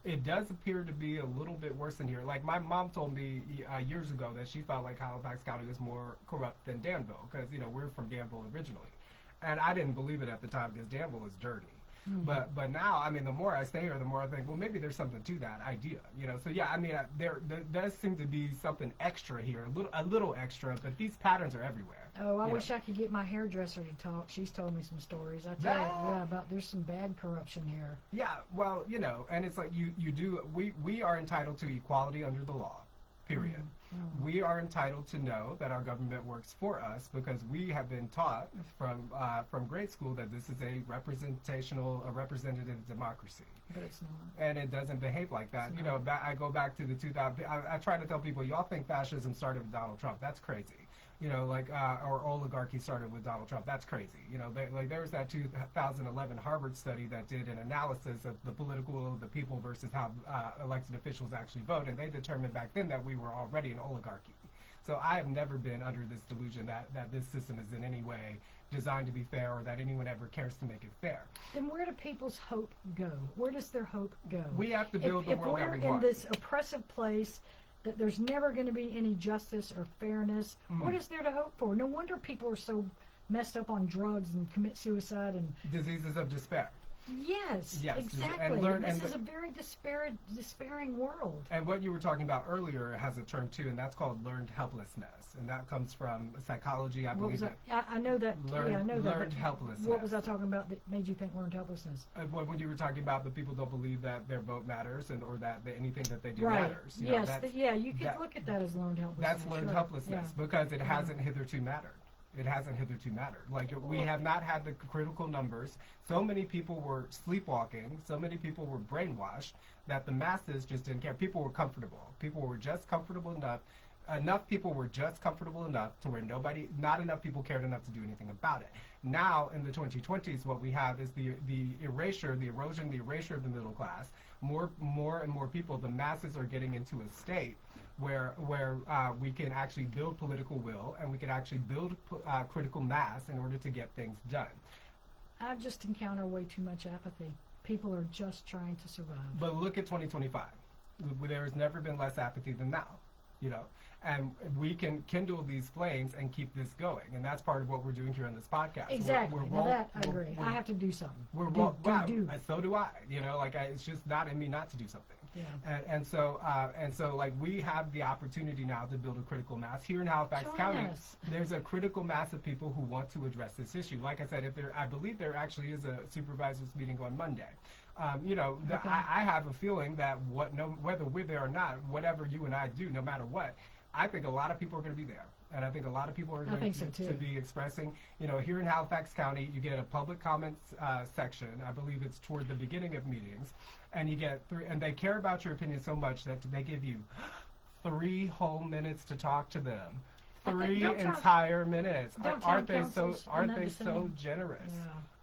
it does appear to be a little bit worse in here. Like my mom told me years ago that she felt like Halifax County was more corrupt than Danville because we're from Danville originally, and I didn't believe it at the time because Danville is dirty. But now, I mean, the more I stay here, the more I think, well, maybe there's something to that idea, So yeah, I mean, there does seem to be something extra here, a little extra, but these patterns are everywhere. Oh, I you wish know. I could get my hairdresser to talk. She's told me some stories. I tell you, Yeah. yeah, about there's some bad corruption here. Yeah, well, and it's like we are entitled to equality under the law, period. We are entitled to know that our government works for us because we have been taught from grade school that this is a representative democracy. But it's not. And it doesn't behave like that. I go back to the 2000. I try to tell people, y'all think fascism started with Donald Trump. That's crazy. Or oligarchy started with Donald Trump. That's crazy. There was that 2011 Harvard study that did an analysis of the political will of the people versus how elected officials actually vote, and they determined back then that we were already an oligarchy. So I have never been under this delusion that this system is in any way designed to be fair or that anyone ever cares to make it fair. Then where do people's hope go? Where does their hope go? We have to build the if world we're that we in want. this oppressive place that there's never going to be any justice or fairness, what is there to hope for? No wonder people are so messed up on drugs and commit suicide and Diseases of despair. yes, Yes, exactly. and This is a very despairing world. And what you were talking about earlier has a term too, and that's called learned helplessness. And that comes from psychology, I What believe. was I know that. Learned, yeah, I know that. learned but helplessness. What was I talking about that made you think learned helplessness? When you were talking about the people don't believe that their vote matters or that anything that they do Right. matters. You know, Yes. that's- You could that- look at that as learned helplessness. That's learned sure. helplessness Yeah. because it hasn't hitherto mattered. It hasn't hitherto mattered. Like, we have not had the critical numbers. So many people were sleepwalking. So many people were brainwashed that the masses just didn't care. People were comfortable. People were just comfortable enough. Enough people were just comfortable enough to where not enough people cared enough to do anything about it. Now, in the 2020s, what we have is the erosion, the erasure of the middle class. More and more people, the masses are getting into a state where we can actually build political will and we can actually build critical mass in order to get things done. I just encounter way too much apathy. People are just trying to survive. But look at 2025. There has never been less apathy than now, you know. And we can kindle these flames and keep this going. And that's part of what we're doing here on this podcast. Exactly. Now that I agree. I have to do something. Do. So do I. You know, like it's just not in me not to do something. Yeah. And so like we have the opportunity now to build a critical mass here in Halifax Join County. us. There's a critical mass of people who want to address this issue. Like I said, I believe there actually is a supervisors meeting on Monday. You know, Okay. I have a feeling that whether we're there or not, whatever you and I do, no matter what, I think a lot of people are going to be there. And I think a lot of people are going to be expressing, you know, here in Halifax County, you get a public comments section. I believe it's toward the beginning of meetings. And you get and they care about your opinion so much that they give you 3 whole minutes to talk to them. 3 entire minutes. Aren't they so generous?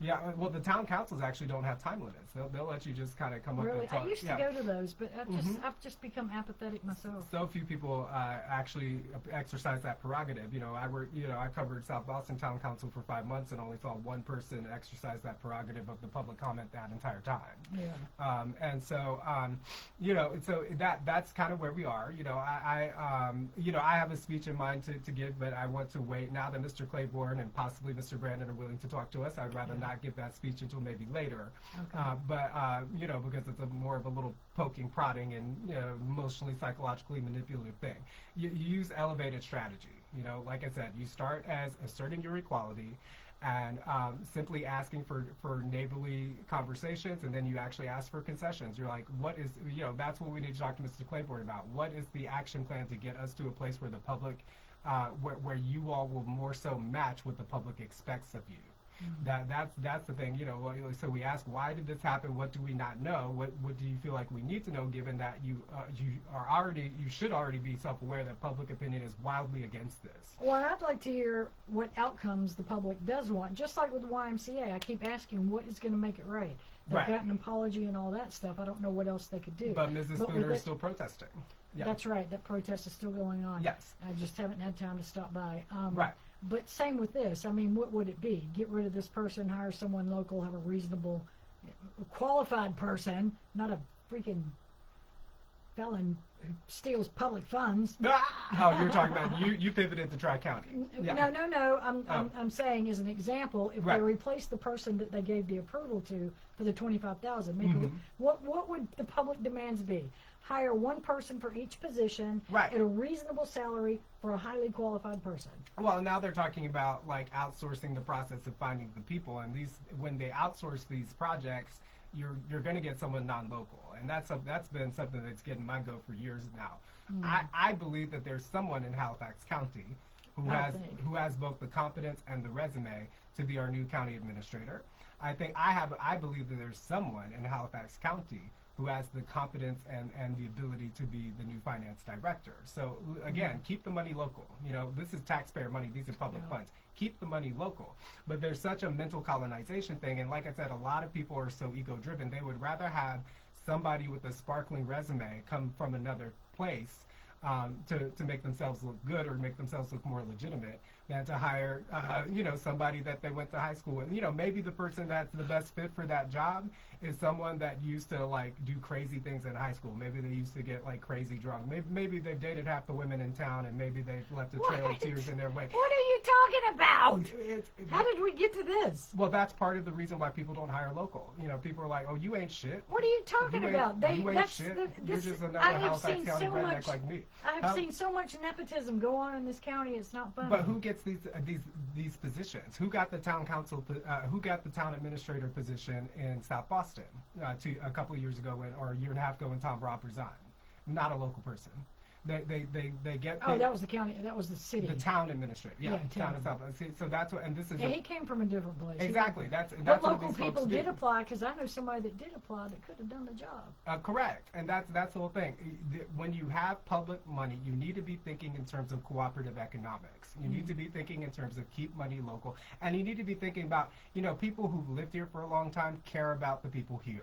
Yeah, well, the town councils actually don't have time limits. They'll let you just kind of come up and talk. I used to go to those, but I've just become apathetic myself. So few people actually exercise that prerogative. You know, I covered South Boston Town Council for 5 months and only saw one person exercise that prerogative of the public comment that entire time. Yeah. And so, you know, so that's kind of where we are. You know, I have a speech in mind to give, but I want to wait. Now that Mr. Clairborne and possibly Mr. Brandon are willing to talk to us, I'd rather not give that speech until maybe later. Okay. But you know, because it's more of a little poking, prodding, and you know, emotionally, psychologically manipulative thing. You use elevated strategy. You know, like I said, you start as asserting your equality and simply asking for neighborly conversations, and then you actually ask for concessions. You're like, what is, you know, that's what we need to talk to Mr. Clairborne about. What is the action plan to get us to a place where the public, where you all will more so match what the public expects of you? That's the thing, you know. So we ask, why did this happen? What do we not know? What do you feel like we need to know, given that you should already be self-aware that public opinion is wildly against this? Well, I'd like to hear what outcomes the public does want. Just like with the YMCA, I keep asking what is going to make it right. They've Right. got an apology and all that stuff. I don't know what else they could do. But Mrs. Spooner is still protesting. Yeah. That's right. That protest is still going on. Yes. I just haven't had time to stop by. Right. But same with this. I mean, what would it be? Get rid of this person, hire someone local, have a reasonable, qualified person, not a freaking felon who steals public funds. Oh, you're talking about you pivoted to Tri-County. Yeah. No. I'm saying as an example, if Right. they replace the person that they gave the approval to for the $25,000, what would the public demands be? Hire one person for each position Right. at a reasonable salary for a highly qualified person. Well, now they're talking about like outsourcing the process of finding the people, and when they outsource these projects, you're going to get someone non-local, and that's been something that's getting my goat for years now. I believe that there's someone in Halifax County who has both the competence and the resume to be our new county administrator. I believe that there's someone in Halifax County who has the competence and the ability to be the new finance director. So again, keep the money local. You know, this is taxpayer money. These are public funds. Keep the money local. But there's such a mental colonization thing. And like I said, a lot of people are so ego-driven. They would rather have somebody with a sparkling resume come from another place to make themselves look good or make themselves look more legitimate than to hire, somebody that they went to high school with. Maybe the person that's the best fit for that job is someone that used to like do crazy things in high school. Maybe they used to get like crazy drunk. Maybe they've dated half the women in town, and maybe they've left a trail of tears in their wake. What are you talking about? How That- did we get to this? well, that's part of the reason why people don't hire local. People are like, "Oh, you ain't shit. What are you talking You ain't, about? you ain't That's shit. the- You're this- just another I have Halifax seen County so redneck much. like me." I've seen so much nepotism go on in this county. It's not funny. But who gets these positions? Who got the town council? Who got the town administrator position in South Boston a couple of years ago, or a year and a half ago when Tom Robb resigned? Not a local person. They get. Oh, that was the county. That was the city. the town administrator. Yeah, Yeah, town town. of South. See, so that's what. And this is Yeah, he came from a different place. exactly. That's But what local these folks people do. did apply, because I know somebody that did apply that could have done the job. Correct, and that's the whole thing. When you have public money, you need to be thinking in terms of cooperative economics. You need to be thinking in terms of keep money local, and you need to be thinking about people who've lived here for a long time care about the people here.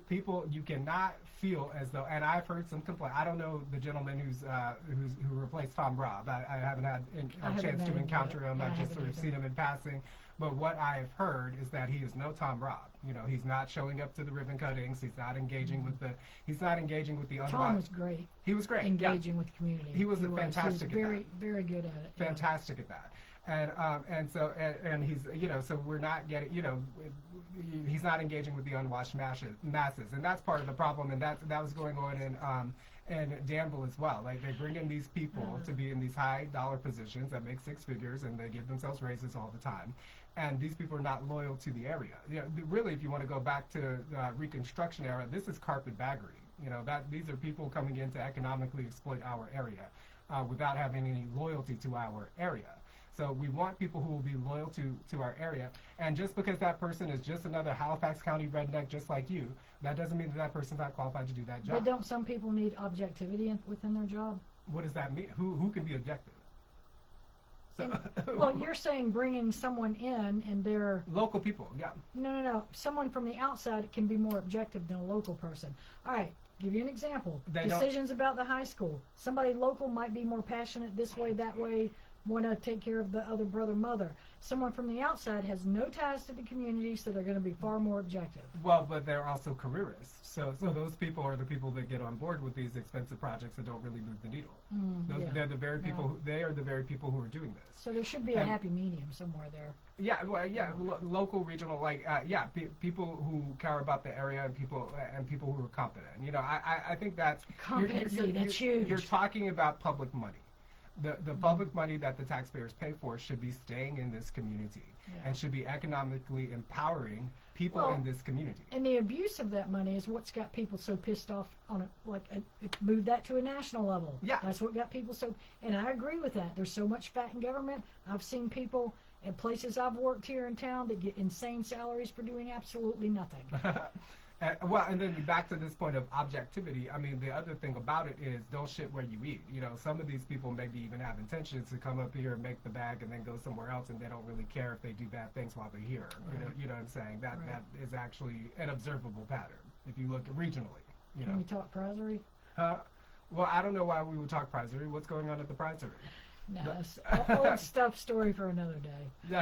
People, you cannot feel as though, and I've heard some complaint. I don't know the gentleman who replaced Tom Robb. I haven't had I a haven't chance met to him encounter yet. him. I I've just haven't sort of either. seen him in passing. But what I've heard is that he is no Tom Robb. He's not showing up to the ribbon cuttings. He's not engaging with the. He's not engaging with the. Tom was great, He was great. Yeah. engaging with the community. He was fantastic at He was very, that. very good at it. yeah. Fantastic at that. And so he's so we're not getting he's not engaging with the unwashed masses, and that's part of the problem, and that was going on in Danville as well. Like, they bring in these people to be in these high dollar positions that make six figures, and they give themselves raises all the time, and these people are not loyal to the area. Really, if you want to go back to Reconstruction era, this is carpetbaggery. That these are people coming in to economically exploit our area without having any loyalty to our area. So we want people who will be loyal to our area. And just because that person is just another Halifax County redneck just like you, that doesn't mean that person's not qualified to do that job. But don't some people need objectivity within their job? What does that mean? Who can be objective? So, Well, you're saying bringing someone in and they're local people, yeah. no. Someone from the outside can be more objective than a local person. All right, give you an example. They don't- Decisions about the high school. Somebody local might be more passionate this way, that way, want to take care of the other brother, mother. Someone from the outside has no ties to the community, so they're going to be far more objective. Well, but they're also careerists. So those people are the people that get on board with these expensive projects that don't really move the needle. Yeah. They're the very people. They are the very people who are doing this. So there should be a And- happy medium somewhere there. Yeah, well, yeah, local, regional, people who care about the area and people who are competent. I think that's Competency, that's huge. You're talking about public money. The public money that the taxpayers pay for should be staying in this community and should be economically empowering people Well, in this community. And the abuse of that money is what's got people so pissed off on it. Move that to a national level. Yeah. That's what got people so, and I agree with that. There's so much fat in government. I've seen people at places I've worked here in town that get insane salaries for doing absolutely nothing. And then back to this point of objectivity, I mean, the other thing about it is don't shit where you eat. Some of these people maybe even have intentions to come up here and make the bag and then go somewhere else, and they don't really care if they do bad things while they're here. You know what I'm saying? That is actually an observable pattern if you look regionally. Can we talk prizery? Well, I don't know why we would talk prizery. What's going on at the prizery? No, it's old stuff story for another day.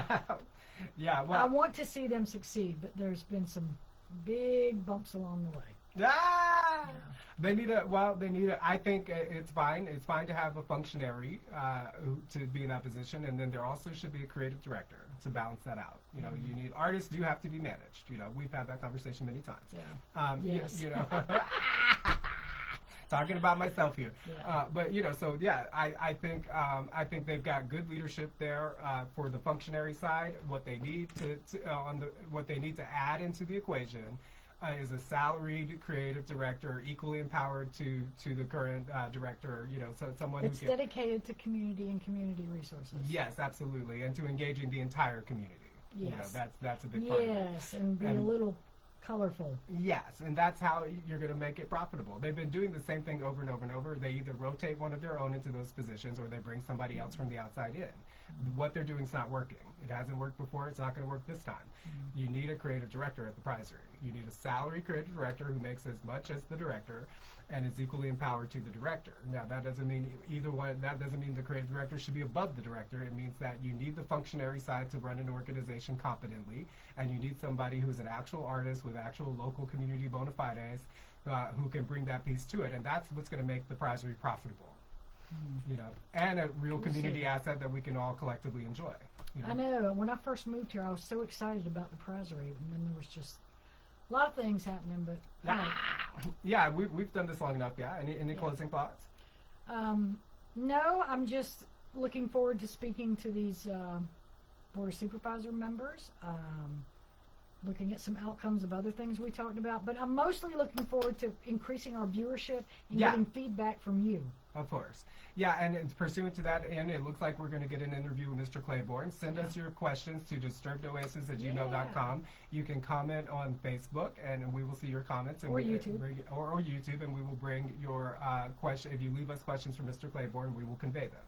Yeah, I well, want to see them succeed, but there's been some big bumps along the way. They need I think it's fine. It's fine to have a functionary to be in that position, and then there also should be a creative director to balance that out. You need artists do have to be managed. We've had that conversation many times. Yeah. Yes. Talking about myself here. Yeah. But I think they've got good leadership there for the functionary side. What they need what they need to add into the equation is a salaried creative director, equally empowered to the current director. So someone It's who can. dedicated to community and community resources. Yes, absolutely, and to engaging the entire community. Yes. That's a big part of it. Yes, and be a And- little colorful. Yes, and that's how you're going to make it profitable. They've been doing the same thing over and over and over. They either rotate one of their own into those positions or they bring somebody else from the outside in. What they're doing is not working. It hasn't worked before. It's not going to work this time. You need a creative director at the Prizery. You need a salary creative director who makes as much as the director and is equally empowered to the director. Now, that doesn't mean either one. That doesn't mean the creative director should be above the director. It means that you need the functionary side to run an organization competently, and you need somebody who's an actual artist with actual local community bona fides who can bring that piece to it. And that's what's going to make the Prizery profitable. You know, and a real community asset that we can all collectively enjoy. You know? I know. When I first moved here, I was so excited about the Prizery, and then there was just a lot of things happening. But yeah, we've done this long enough. Yeah. Any closing thoughts? No, I'm just looking forward to speaking to these Board of Supervisor members. Looking at some outcomes of other things we talked about, but I'm mostly looking forward to increasing our viewership and getting feedback from you. Of course. Yeah, and it's pursuant to that, and it looks like we're going to get an interview with Mr. Clairborne. Send us your questions to disturbedoasis@gmail.com. You can comment on Facebook, and we will see your comments. And Or YouTube. Or YouTube, and we will bring your question. If you leave us questions for Mr. Clairborne, we will convey them.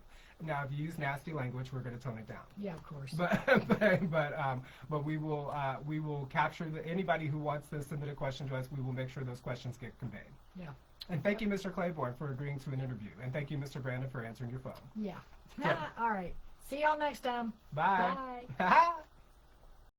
Now, if you use nasty language, we're going to tone it down. Yeah, of course. But we will capture anybody who wants to submit a question to us. We will make sure those questions get conveyed. Yeah. And thank you, Mr. Clairborne, for agreeing to an interview, and thank you, Mr. Brandon, for answering your phone. Yeah. All right. See y'all next time. Bye. Bye.